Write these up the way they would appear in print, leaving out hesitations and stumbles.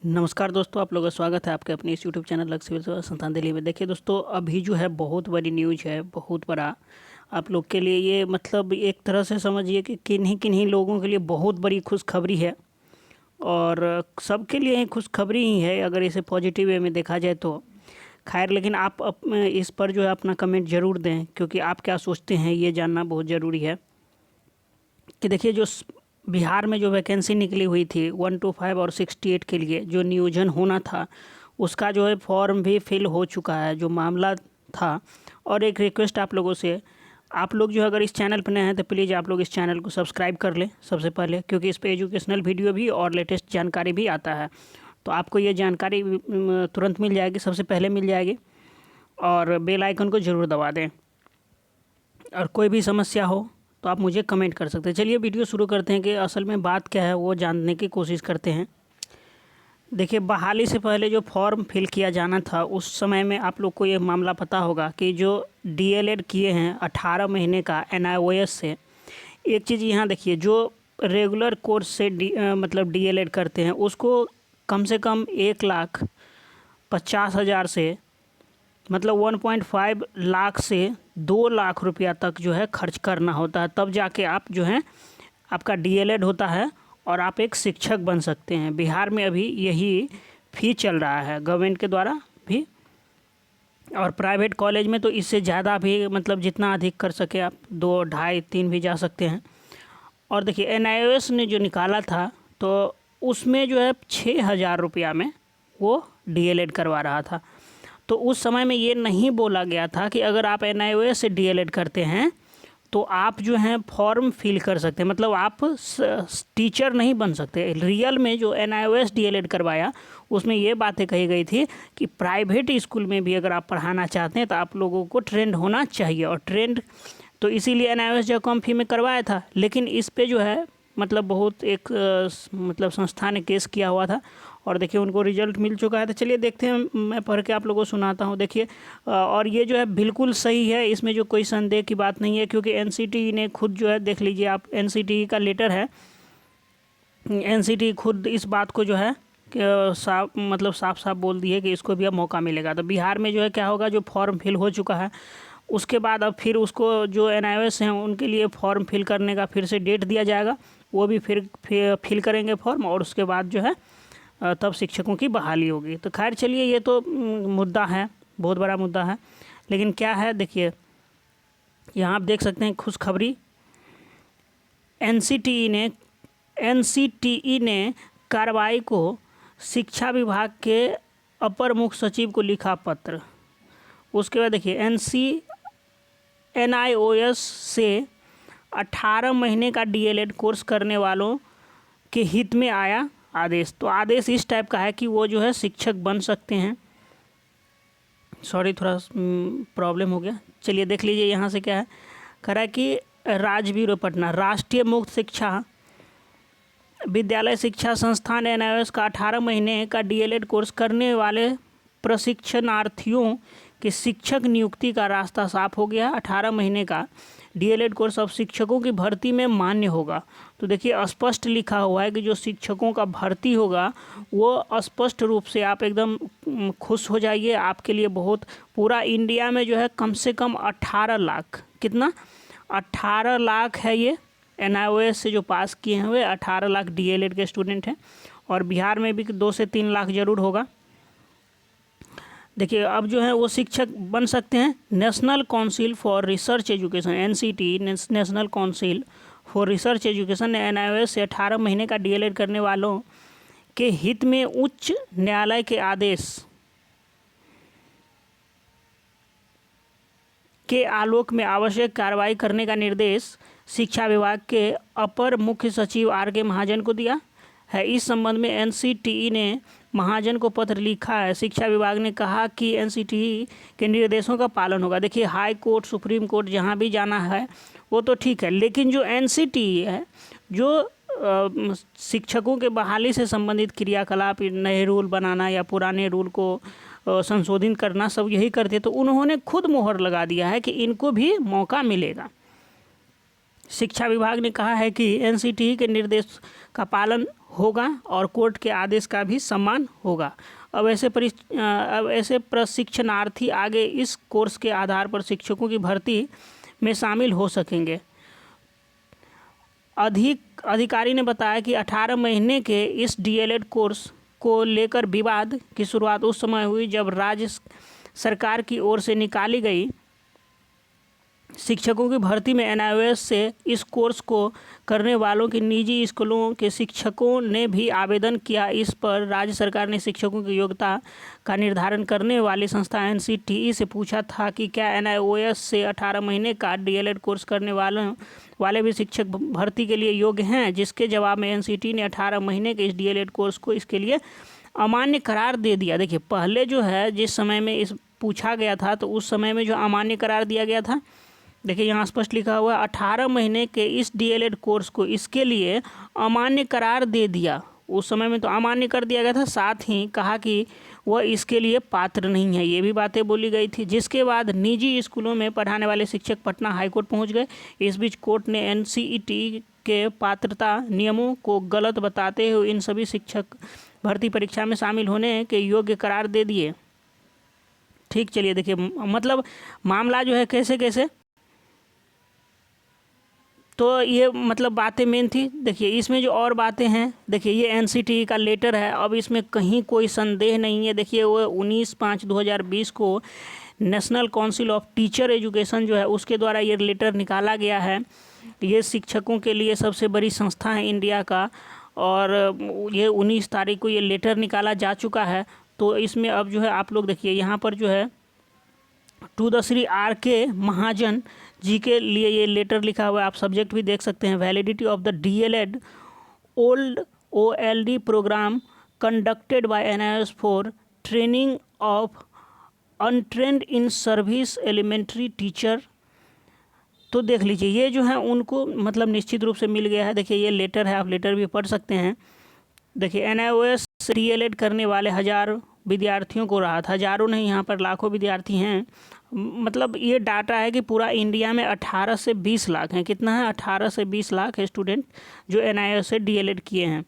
नमस्कार दोस्तों, आप लोगों का स्वागत है आपके अपने इस यूट्यूब चैनल लक्ष्य सिविल सेवा संस्थान दिल्ली में। देखिए दोस्तों, अभी जो है बहुत बड़ी न्यूज है, बहुत बड़ा आप लोग के लिए ये मतलब एक तरह से समझिए कि किन्हीं किन्हीं लोगों के लिए बहुत बड़ी खुशखबरी है और सबके लिए ही खुशखबरी ही है अगर इसे पॉजिटिव वे में देखा जाए तो। खैर, लेकिन आप इस पर जो है अपना कमेंट ज़रूर दें, क्योंकि आप क्या सोचते हैं ये जानना बहुत ज़रूरी है। कि देखिए, जो बिहार में जो वैकेंसी निकली हुई थी 125 और 68 के लिए जो नियोजन होना था, उसका जो है फॉर्म भी फिल हो चुका है, जो मामला था। और एक रिक्वेस्ट आप लोगों से, आप लोग जो अगर इस चैनल पर नए हैं तो प्लीज़ आप लोग इस चैनल को सब्सक्राइब कर लें सबसे पहले, क्योंकि इस पर एजुकेशनल वीडियो भी और लेटेस्ट जानकारी भी आता है। तो आपको ये जानकारी तुरंत मिल जाएगी, सबसे पहले मिल जाएगी। और बेल आइकन को ज़रूर दबा दें। और कोई भी समस्या हो तो आप मुझे कमेंट कर सकते हैं। चलिए वीडियो शुरू करते हैं कि असल में बात क्या है वो जानने की कोशिश करते हैं। देखिए, बहाली से पहले जो फॉर्म फिल किया जाना था उस समय में आप लोग को ये मामला पता होगा कि जो डीएलएड किए हैं 18 महीने का एनआईओएस से। एक चीज़ यहाँ देखिए, जो रेगुलर कोर्स से मतलब डीएलएड करते हैं उसको कम से कम 1,50,000 से मतलब 1.5 लाख से 2 लाख रुपया तक जो है खर्च करना होता है, तब जाके आप जो है आपका डीएलएड होता है और आप एक शिक्षक बन सकते हैं। बिहार में अभी यही फी चल रहा है गवर्नमेंट के द्वारा भी, और प्राइवेट कॉलेज में तो इससे ज़्यादा भी, मतलब जितना अधिक कर सके आप 2, 2.5, 3 भी जा सकते हैं। और देखिए, एनआईओएस ने जो निकाला था तो उसमें जो है 6,000 रुपया में वो डीएलएड करवा रहा था। तो उस समय में ये नहीं बोला गया था कि अगर आप एनआईओएस से डीएलएड करते हैं तो आप जो हैं फॉर्म फिल कर सकते हैं, मतलब आप टीचर नहीं बन सकते। रियल में जो एनआईओएस डीएलएड करवाया उसमें ये बातें कही गई थी कि प्राइवेट स्कूल में भी अगर आप पढ़ाना चाहते हैं तो आप लोगों को ट्रेंड होना चाहिए, और ट्रेंड तो इसीलिए एनआईओएस जो कम फी में करवाया था। लेकिन इस पे जो है मतलब बहुत एक मतलब संस्था ने केस किया हुआ था और देखिए उनको रिजल्ट मिल चुका है। तो चलिए देखते हैं, मैं पढ़ के आप लोगों को सुनाता हूँ। देखिए, और ये जो है बिल्कुल सही है, इसमें जो कोई संदेह की बात नहीं है, क्योंकि एनसीटीई ने खुद जो है, देख लीजिए आप, एनसीटीई का लेटर है। एनसीटीई खुद इस बात को जो है साफ साफ बोल दी है कि इसको भी अब मौका मिलेगा। तो बिहार में जो है क्या होगा, जो फॉर्म फिल हो चुका है उसके बाद अब फिर उसको जो एनआईओएस हैं उनके लिए फॉर्म फिल करने का फिर से डेट दिया जाएगा, वो भी फिर फिल करेंगे फॉर्म, और उसके बाद जो है तब शिक्षकों की बहाली होगी। तो खैर चलिए, ये तो मुद्दा है, बहुत बड़ा मुद्दा है। लेकिन क्या है, देखिए यहाँ आप देख सकते हैं खुशखबरी। एनसीटीई ने कार्रवाई को शिक्षा विभाग के अपर मुख्य सचिव को लिखा पत्र। उसके बाद देखिए, एनआईओएस से 18 महीने का डीएलएड कोर्स करने वालों के हित में आया आदेश। तो आदेश इस टाइप का है कि वो जो है शिक्षक बन सकते हैं। सॉरी, थोड़ा प्रॉब्लम हो गया। चलिए देख लीजिए यहाँ से क्या है, कह रहा है कि राजवीर पटना राष्ट्रीय मुक्त शिक्षा विद्यालय शिक्षा संस्थान एनआईओएस का 18 महीने का डीएलएड कोर्स करने वाले प्रशिक्षणार्थियों कि शिक्षक नियुक्ति का रास्ता साफ हो गया। 18 महीने का डीएलएड कोर्स अब शिक्षकों की भर्ती में मान्य होगा। तो देखिए स्पष्ट लिखा हुआ है कि जो शिक्षकों का भर्ती होगा वो स्पष्ट रूप से आप एकदम खुश हो जाइए। आपके लिए बहुत, पूरा इंडिया में जो है कम से कम 18 लाख, कितना 18 लाख है ये एनआईओएस से जो पास किए हैं, वे 18 लाख डीएलएड के स्टूडेंट हैं। और बिहार में भी 2 से 3 लाख जरूर होगा। देखिए अब जो है वो शिक्षक बन सकते हैं। National council for research education, NCT, national council for research education ने एनआईओएस से 18 महीने का डीएलएड करने वालों के हित में उच्च न्यायालय के आदेश के आलोक में आवश्यक कार्रवाई करने का निर्देश शिक्षा विभाग के अपर मुख्य सचिव आर.के. महाजन को दिया है। इस संबंध में एनसीटीई ने महाजन को पत्र लिखा है। शिक्षा विभाग ने कहा कि एनसीटीई के निर्देशों का पालन होगा। देखिए, हाई कोर्ट, सुप्रीम कोर्ट जहां भी जाना है वो तो ठीक है, लेकिन जो एनसीटीई है, जो शिक्षकों के बहाली से संबंधित क्रियाकलाप, नए रूल बनाना या पुराने रूल को संशोधित करना, सब यही करते। तो उन्होंने खुद मोहर लगा दिया है कि इनको भी मौका मिलेगा। शिक्षा विभाग ने कहा है कि एनसीटीई के निर्देश का पालन होगा और कोर्ट के आदेश का भी सम्मान होगा। अब ऐसे प्रशिक्षणार्थी आगे इस कोर्स के आधार पर शिक्षकों की भर्ती में शामिल हो सकेंगे। अधिकारी ने बताया कि 18 महीने के इस डीएलएड कोर्स को लेकर विवाद की शुरुआत उस समय हुई जब राज्य सरकार की ओर से निकाली गई शिक्षकों की भर्ती में एनआईओएस से इस कोर्स को करने वालों की निजी स्कूलों के शिक्षकों ने भी आवेदन किया। इस पर राज्य सरकार ने शिक्षकों की योग्यता का निर्धारण करने वाली संस्था एनसीटीई से पूछा था कि क्या एनआईओएस से 18 महीने का डीएलएड कोर्स करने वाले भी शिक्षक भर्ती के लिए योग्य हैं, जिसके जवाब में एनसीटीई ने 18 महीने के इस डीएलएड कोर्स को इसके लिए अमान्य करार दे दिया। देखिए, पहले जो है जिस समय में इस पूछा गया था तो उस समय में जो अमान्य करार दिया गया था, देखिए यहाँ स्पष्ट लिखा हुआ है 18 महीने के इस डीएलएड कोर्स को इसके लिए अमान्य करार दे दिया। उस समय में तो अमान्य कर दिया गया था, साथ ही कहा कि वह इसके लिए पात्र नहीं है, ये भी बातें बोली गई थी। जिसके बाद निजी स्कूलों में पढ़ाने वाले शिक्षक पटना हाईकोर्ट पहुंच गए। इस बीच कोर्ट ने एनसीईटी के पात्रता नियमों को गलत बताते हुए इन सभी शिक्षक भर्ती परीक्षा में शामिल होने के योग्य करार दे दिए। ठीक, चलिए देखिए, मतलब मामला जो है कैसे तो ये मतलब बातें मेन थी। देखिए इसमें जो और बातें हैं, देखिए ये एनसीटीई का लेटर है। अब इसमें कहीं कोई संदेह नहीं है। देखिए वो 19/5/2020 को national council of teacher education जो है उसके द्वारा ये लेटर निकाला गया है। ये शिक्षकों के लिए सबसे बड़ी संस्था है इंडिया का, और ये 19 तारीख को ये लेटर निकाला जा चुका है। तो इसमें अब जो है आप लोग देखिए यहाँ पर जो है to the Shri R K. Mahajan ji के लिए ये लेटर लिखा हुआ है। आप सब्जेक्ट भी देख सकते हैं, validity of the DElEd old OLD program conducted by NIOS for training of untrained in service elementary teacher. तो देख लीजिए ये जो है उनको मतलब निश्चित रूप से मिल गया है। देखिए ये लेटर है, आप लेटर भी पढ़ सकते हैं। देखिए एनआईओएस डीएलएड करने वाले 1000 विद्यार्थियों को राहत, हज़ारों नहीं, यहाँ पर लाखों विद्यार्थी हैं। मतलब ये डाटा है कि पूरा इंडिया में 18 से 20 लाख हैं। कितना है? 18 से 20 लाख है स्टूडेंट जो एनआईओएस से डीएलएड किए हैं।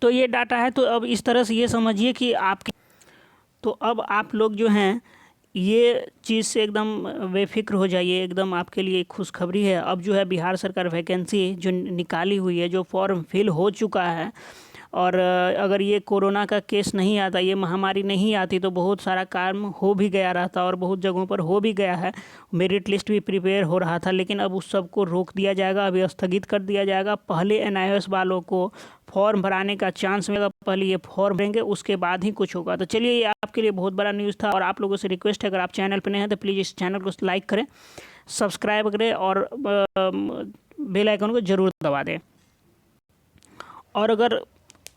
तो ये डाटा है। तो अब इस तरह से ये समझिए कि आपके, तो अब आप लोग जो हैं ये चीज़ से एकदम बेफिक्र हो जाइए, एकदम आपके लिए खुशखबरी है। अब जो है बिहार सरकार वैकेंसी जो निकाली हुई है, जो फॉर्म फिल हो चुका है, और अगर ये कोरोना का केस नहीं आता, ये महामारी नहीं आती तो बहुत सारा काम हो भी गया रहता और बहुत जगहों पर हो भी गया है। मेरिट लिस्ट भी प्रिपेयर हो रहा था, लेकिन अब उस सब को रोक दिया जाएगा, अभी स्थगित कर दिया जाएगा। पहले एनआईओएस वालों को फॉर्म भराने का चांस मिलेगा, पहले ये फॉर्म भरेंगे उसके बाद ही कुछ होगा। तो चलिए ये आपके लिए बहुत बड़ा न्यूज़ था, और आप लोगों से रिक्वेस्ट है अगर आप चैनल पर नए हैं तो प्लीज़ इस चैनल को लाइक करें, सब्सक्राइब करें और बेल आइकन को ज़रूर दबा दें। और अगर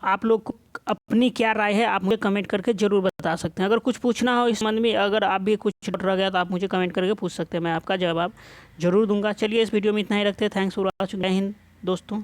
आप लोग को अपनी क्या राय है आप मुझे कमेंट करके ज़रूर बता सकते हैं। अगर कुछ पूछना हो इस संबंध में, अगर आप भी कुछ डर रह गया तो आप मुझे कमेंट करके पूछ सकते हैं, मैं आपका जवाब ज़रूर दूंगा। चलिए इस वीडियो में इतना ही रखते हैं। Thanks for watching. जय हिंद दोस्तों।